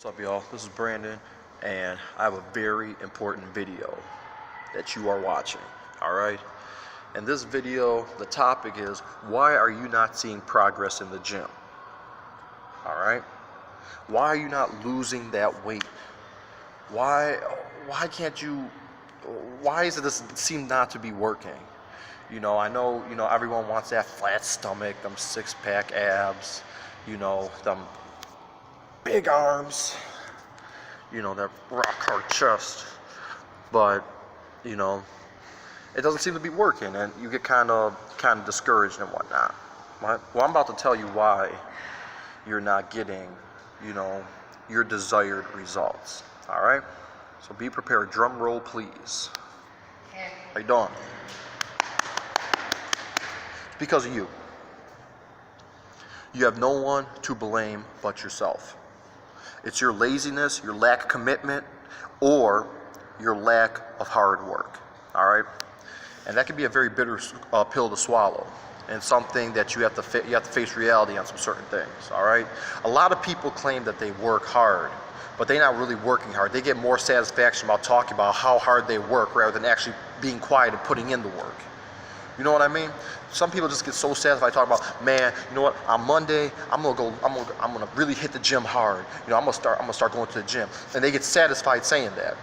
What's up, y'all? This is Brandon, and I have a very important video that you are watching. Alright? In this video, the topic is, why are you not seeing progress in the gym? Alright? Why are you not losing that weight? Why can't you, why does this seem not to be working? I know, everyone wants that flat stomach, them six-pack abs, them big arms, that rock hard chest, but it doesn't seem to be working, and you get kind of discouraged and whatnot. Right? Well, I'm about to tell you why you're not getting your desired results. All right, so be prepared. Drum roll, please. How you doing? It's because of you. You have no one to blame but yourself. It's your laziness, your lack of commitment, or your lack of hard work. All right, and that can be a very bitter pill to swallow, and something that you have to face reality on some certain things. All right, a lot of people claim that they work hard, but they're not really working hard. They get more satisfaction about talking about how hard they work rather than actually being quiet and putting in the work. You know what I mean? Some people just get so satisfied talking about, man, you know what? On Monday, I'm gonna really hit the gym hard. I'm gonna start going to the gym, and they get satisfied saying that.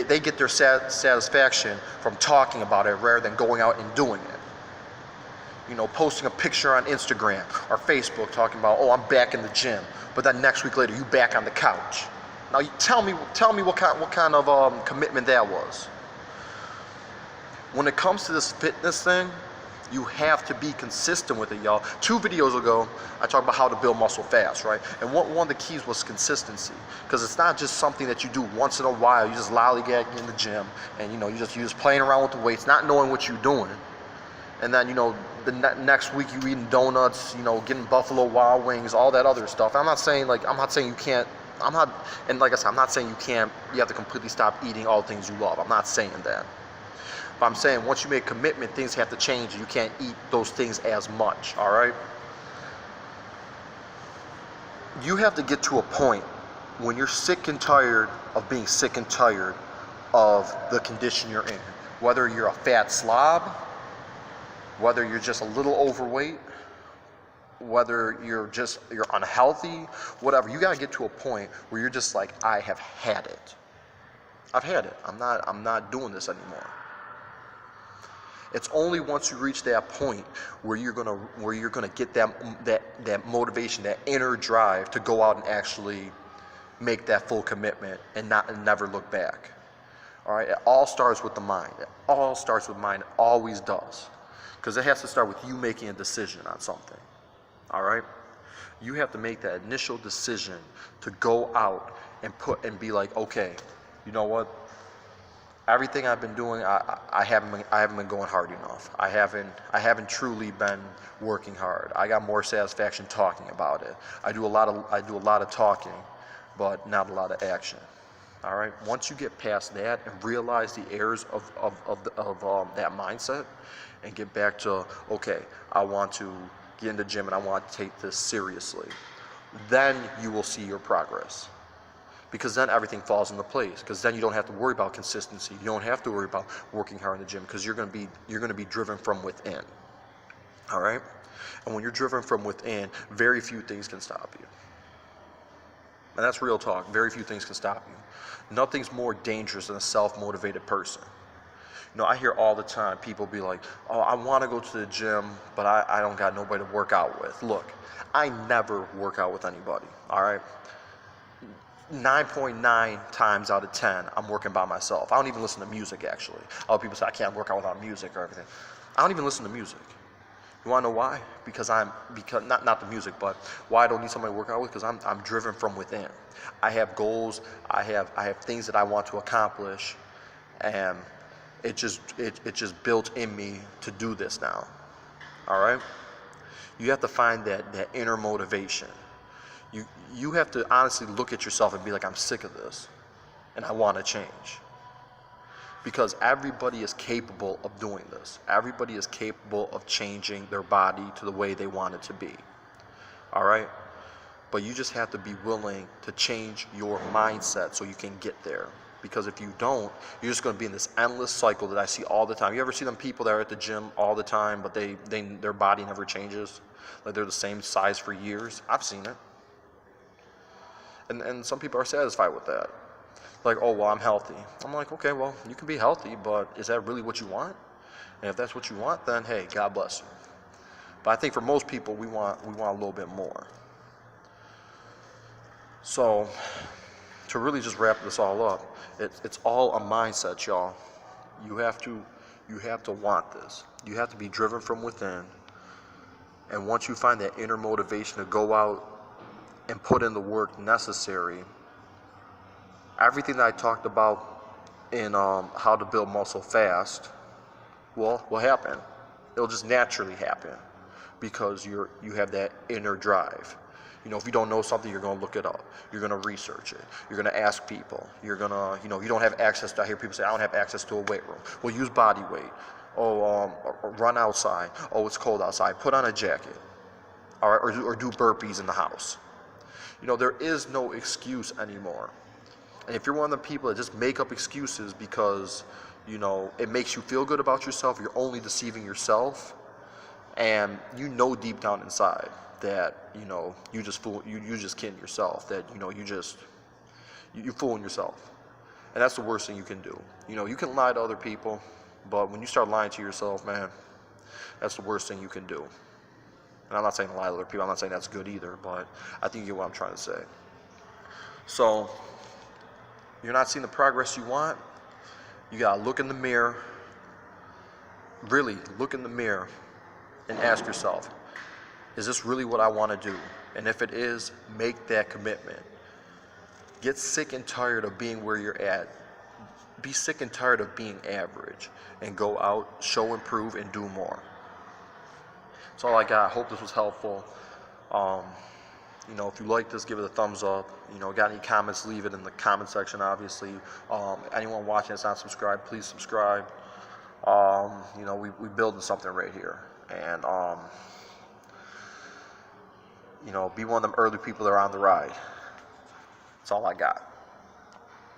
They get their satisfaction from talking about it rather than going out and doing it. Posting a picture on Instagram or Facebook talking about, oh, I'm back in the gym, but then next week later, you back on the couch. Now, you tell me what kind of commitment that was. When it comes to this fitness thing, you have to be consistent with it, y'all. 2 videos ago, I talked about how to build muscle fast, right? And one of the keys was consistency, because it's not just something that you do once in a while. You just lollygagging in the gym, and you just playing around with the weights, not knowing what you're doing. And then the next week you eating donuts, getting Buffalo Wild Wings, all that other stuff. I'm not saying you can't. And like I said, I'm not saying you have to completely stop eating all the things you love. I'm not saying that. But I'm saying once you make a commitment, things have to change. You can't eat those things as much, all right? You have to get to a point when you're sick and tired of being sick and tired of the condition you're in. Whether you're a fat slob, whether you're just a little overweight, whether you're unhealthy, whatever. You got to get to a point where you're just like, I have had it. I've had it. I'm not doing this anymore. It's only once you reach that point where you're gonna get that motivation, that inner drive to go out and actually make that full commitment and never look back. All right, it all starts with the mind. It all starts with mind. It always does, because it has to start with you making a decision on something. All right, you have to make that initial decision to go out and be like, okay, you know what? Everything I've been doing, I haven't been going hard enough. I haven't truly been working hard. I got more satisfaction talking about it. I do a lot of talking, but not a lot of action. All right. Once you get past that and realize the errors of that mindset, and get back to, okay, I want to get in the gym and I want to take this seriously, then you will see your progress. Because then everything falls into place. Because then you don't have to worry about consistency. You don't have to worry about working hard in the gym, because you're going to be driven from within. All right? And when you're driven from within, very few things can stop you. And that's real talk. Very few things can stop you. Nothing's more dangerous than a self-motivated person. I hear all the time people be like, oh, I want to go to the gym, but I don't got nobody to work out with. Look, I never work out with anybody. All right? 9.9 times out of 10, I'm working by myself. I don't even listen to music, actually. A lot of people say I can't work out without music or everything. I don't even listen to music. You want to know why? Because not the music, but why I don't need somebody to work out with? Because I'm driven from within. I have goals. I have things that I want to accomplish, and it just built in me to do this now. All right. You have to find that inner motivation. You have to honestly look at yourself and be like, I'm sick of this, and I want to change. Because everybody is capable of doing this. Everybody is capable of changing their body to the way they want it to be. All right? But you just have to be willing to change your mindset so you can get there. Because if you don't, you're just going to be in this endless cycle that I see all the time. You ever see them people that are at the gym all the time, but their body never changes? Like they're the same size for years? I've seen it. And some people are satisfied with that. Like, oh, well, I'm healthy. I'm like, okay, well, you can be healthy, but is that really what you want? And if that's what you want, then hey, God bless you. But I think for most people, we want a little bit more. So, to really just wrap this all up, it's all a mindset, y'all. You have to want this. You have to be driven from within. And once you find that inner motivation to go out and put in the work necessary, everything that I talked about in how to build muscle fast will happen. It'll just naturally happen because you have that inner drive. You know, if you don't know something, you're going to look it up. You're going to research it. You're going to ask people. You're going to, you don't have access to, I hear people say, I don't have access to a weight room. Well, use body weight. Oh, run outside. Oh, it's cold outside. Put on a jacket. All right, or do burpees in the house. You know, there is no excuse anymore. And if you're one of the people that just make up excuses because, it makes you feel good about yourself, you're only deceiving yourself, and deep down inside that you just kidding yourself, that you're fooling yourself. And that's the worst thing you can do. You can lie to other people, but when you start lying to yourself, man, that's the worst thing you can do. And I'm not saying to lie to other people, I'm not saying that's good either, but I think you get what I'm trying to say. So you're not seeing the progress you want, you gotta look in the mirror, really look in the mirror and ask yourself, is this really what I want to do? And if it is, make that commitment. Get sick and tired of being where you're at. Be sick and tired of being average and go out, show, improve, and do more. That's all I got. I hope this was helpful. If you like this, give it a thumbs up. Got any comments, leave it in the comment section, obviously. Anyone watching that's not subscribed, please subscribe. We building something right here. And, be one of them early people that are on the ride. That's all I got.